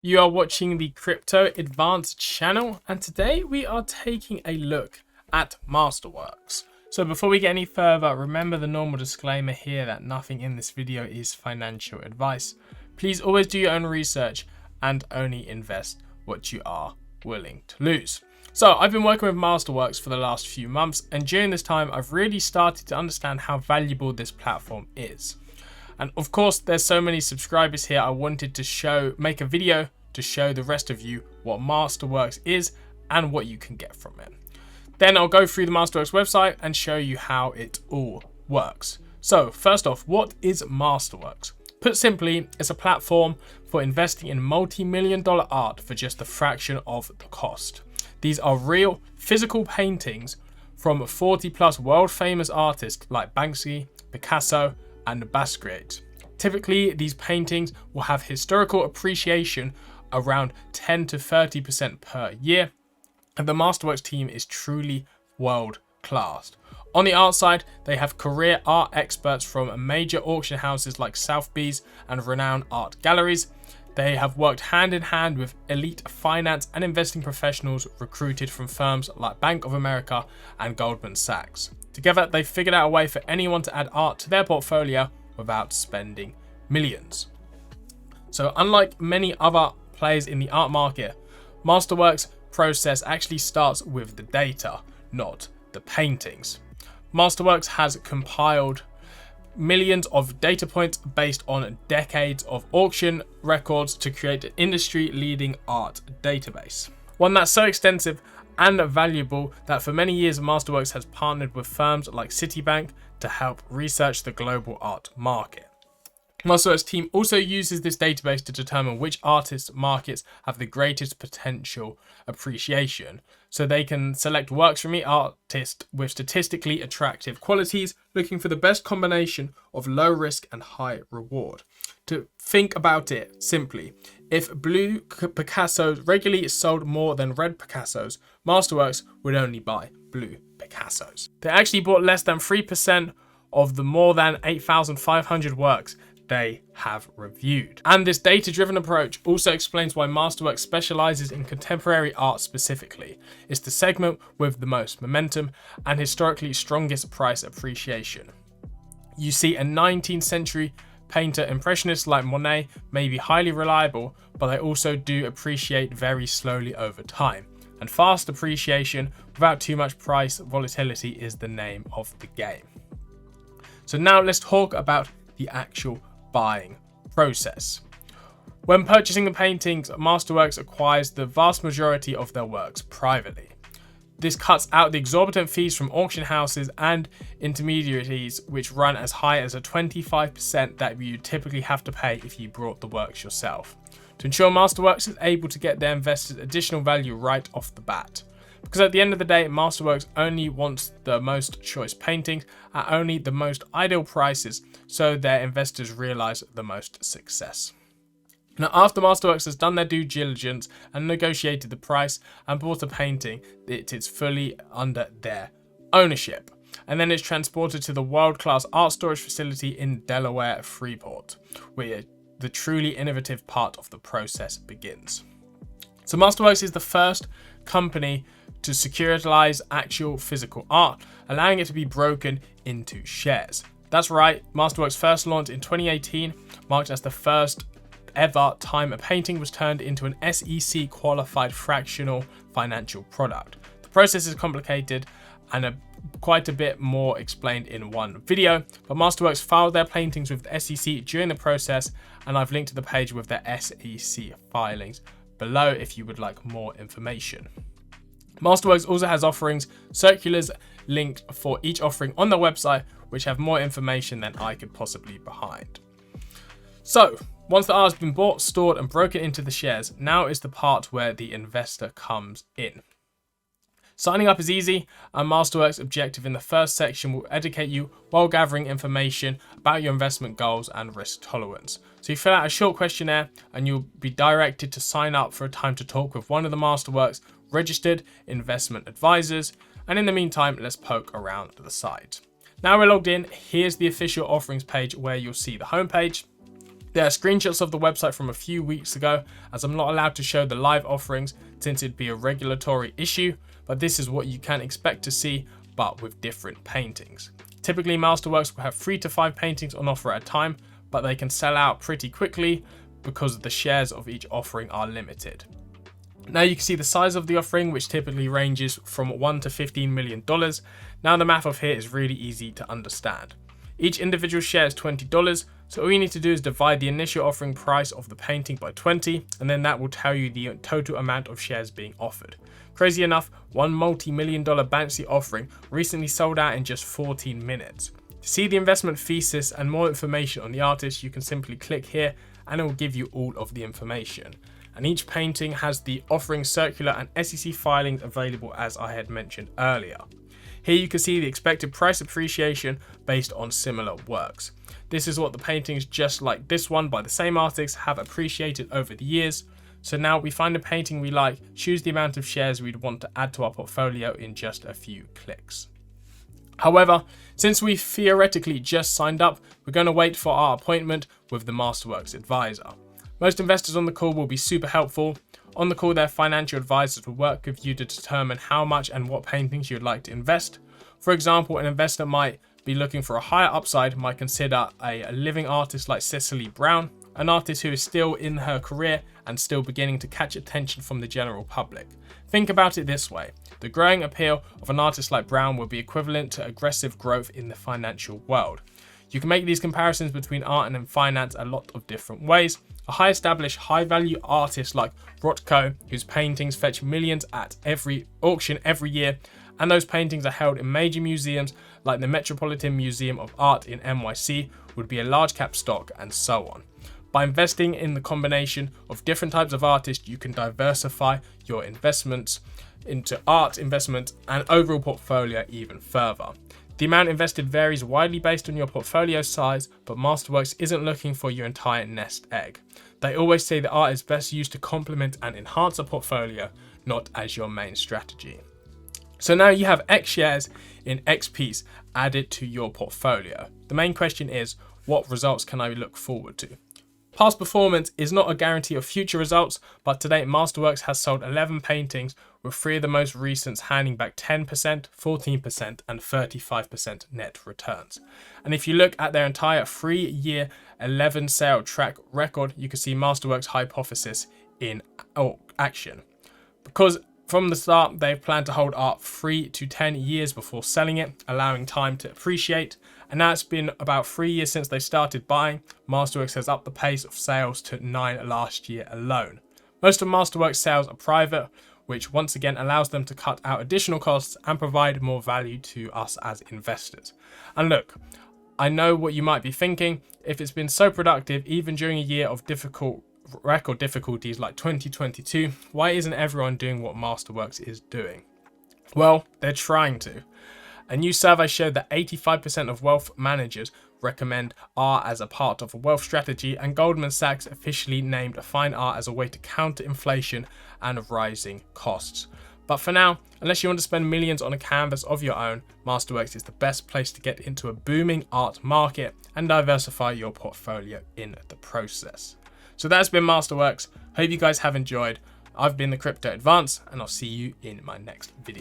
You are watching the CryptoAdvance channel, and today we are taking a look at Masterworks. So before we get any further, remember the normal disclaimer here that nothing in this video is financial advice. Please always do your own research and only invest what you are willing to lose. So I've been working with Masterworks for the last few months, and during this time I've really started to understand how valuable this platform is. And of course, there's so many subscribers here, I wanted to make a video to show the rest of you what Masterworks is and what you can get from it. Then I'll go through the Masterworks website and show you how it all works. So first off, what is Masterworks? Put simply, it's a platform for investing in multi-million-dollar art for just a fraction of the cost. These are real physical paintings from 40 plus world famous artists like Banksy, Picasso, and Basquiat. Typically, these paintings will have historical appreciation around 10 to 30% per year, and the Masterworks team is truly world class. On the art side, they have career art experts from major auction houses like Sotheby's and renowned art galleries. They have worked hand in hand with elite finance and investing professionals recruited from firms like Bank of America and Goldman Sachs. Together, they've figured out a way for anyone to add art to their portfolio without spending millions. So unlike many other players in the art market, Masterworks' process actually starts with the data, not the paintings. Masterworks has compiled millions of data points based on decades of auction records to create an industry-leading art database. One that's so extensive and valuable that for many years Masterworks has partnered with firms like Citibank to help research the global art market. Masterworks team also uses this database to determine which artists' markets have the greatest potential appreciation, so they can select works from each artist with statistically attractive qualities, looking for the best combination of low risk and high reward. To think about it simply, if blue Picassos regularly sold more than red Picassos, Masterworks would only buy blue Picassos. They actually bought less than 3% of the more than 8,500 works they have reviewed. And this data-driven approach also explains why Masterworks specializes in contemporary art specifically. It's the segment with the most momentum and historically strongest price appreciation. You see, a 19th century painter impressionists like Monet may be highly reliable, but they also do appreciate very slowly over time. And fast appreciation without too much price volatility is the name of the game. So now let's talk about the actual buying process. When purchasing the paintings, Masterworks acquires the vast majority of their works privately. This cuts out the exorbitant fees from auction houses and intermediaries, which run as high as a 25% that you typically have to pay if you brought the works yourself, to ensure Masterworks is able to get their investors additional value right off the bat. Because at the end of the day, Masterworks only wants the most choice paintings at only the most ideal prices, so their investors realize the most success. Now, after Masterworks has done their due diligence and negotiated the price and bought a painting, it is fully under their ownership. And then it's transported to the world-class art storage facility in Delaware, Freeport, where the truly innovative part of the process begins. So Masterworks is the first company to securitize actual physical art, allowing it to be broken into shares. That's right, Masterworks first launched in 2018, marked as the first ever time a painting was turned into an SEC qualified fractional financial product. The process is complicated and quite a bit more explained in one video, but Masterworks filed their paintings with the SEC during the process, and I've linked to the page with their SEC filings below if you would like more information. Masterworks also has offerings, circulars linked for each offering on their website, which have more information than I could possibly behind. So, once the art has been bought, stored, and broken into the shares, now is the part where the investor comes in. Signing up is easy, and Masterworks' objective in the first section will educate you while gathering information about your investment goals and risk tolerance. So you fill out a short questionnaire and you'll be directed to sign up for a time to talk with one of the Masterworks registered investment advisors, and in the meantime, let's poke around the site. Now we're logged in, here's the official offerings page where you'll see the homepage. There are screenshots of the website from a few weeks ago, as I'm not allowed to show the live offerings since it'd be a regulatory issue, but this is what you can expect to see, but with different paintings. Typically, Masterworks will have 3 to 5 paintings on offer at a time, but they can sell out pretty quickly because the shares of each offering are limited. Now you can see the size of the offering, which typically ranges from $1 to $15 million. Now the math of here is really easy to understand. Each individual share is $20, so all you need to do is divide the initial offering price of the painting by 20, and then that will tell you the total amount of shares being offered. Crazy enough, one multi-million-dollar Banksy offering recently sold out in just 14 minutes. To see the investment thesis and more information on the artist, you can simply click here and it will give you all of the information. And each painting has the offering circular and SEC filings available, as I had mentioned earlier. Here you can see the expected price appreciation based on similar works. This is what the paintings just like this one by the same artist have appreciated over the years. So now we find a painting we like, choose the amount of shares we'd want to add to our portfolio in just a few clicks. However, since we theoretically just signed up, we're going to wait for our appointment with the Masterworks advisor. Most investors on the call will be super helpful. On the call, their financial advisors will work with you to determine how much and what paintings you'd like to invest. For example, an investor might be looking for a higher upside, might consider a living artist like Cecily Brown, an artist who is still in her career and still beginning to catch attention from the general public. Think about it this way: the growing appeal of an artist like Brown will be equivalent to aggressive growth in the financial world. You can make these comparisons between art and finance a lot of different ways. A high established, high value artist like Rothko, whose paintings fetch millions at every auction every year, and those paintings are held in major museums like the Metropolitan Museum of Art in NYC, would be a large cap stock, and so on. By investing in the combination of different types of artists, you can diversify your investments into art investment and overall portfolio even further. The amount invested varies widely based on your portfolio size, but Masterworks isn't looking for your entire nest egg. They always say that art is best used to complement and enhance a portfolio, not as your main strategy. So now you have X shares in X piece added to your portfolio. The main question is, what results can I look forward to? Past performance is not a guarantee of future results, but to date Masterworks has sold 11 paintings, with 3 of the most recent handing back 10%, 14% and 35% net returns. And if you look at their entire 3-year 11 sale track record, you can see Masterworks' hypothesis in action. Because from the start, they've planned to hold art 3 to 10 years before selling it, allowing time to appreciate. And now it's been about 3 years since they started buying. Masterworks has upped the pace of sales to 9 last year alone. Most of Masterworks sales are private, which once again allows them to cut out additional costs and provide more value to us as investors. And look, I know what you might be thinking. If it's been so productive, even during a year of record difficulties like 2022, why isn't everyone doing what Masterworks is doing? Well, they're trying to. A new survey showed that 85% of wealth managers recommend art as a part of a wealth strategy, and Goldman Sachs officially named fine art as a way to counter inflation and rising costs. But for now, unless you want to spend millions on a canvas of your own, Masterworks is the best place to get into a booming art market and diversify your portfolio in the process. So that's been Masterworks. Hope you guys have enjoyed. I've been the CryptoAdvance, and I'll see you in my next video.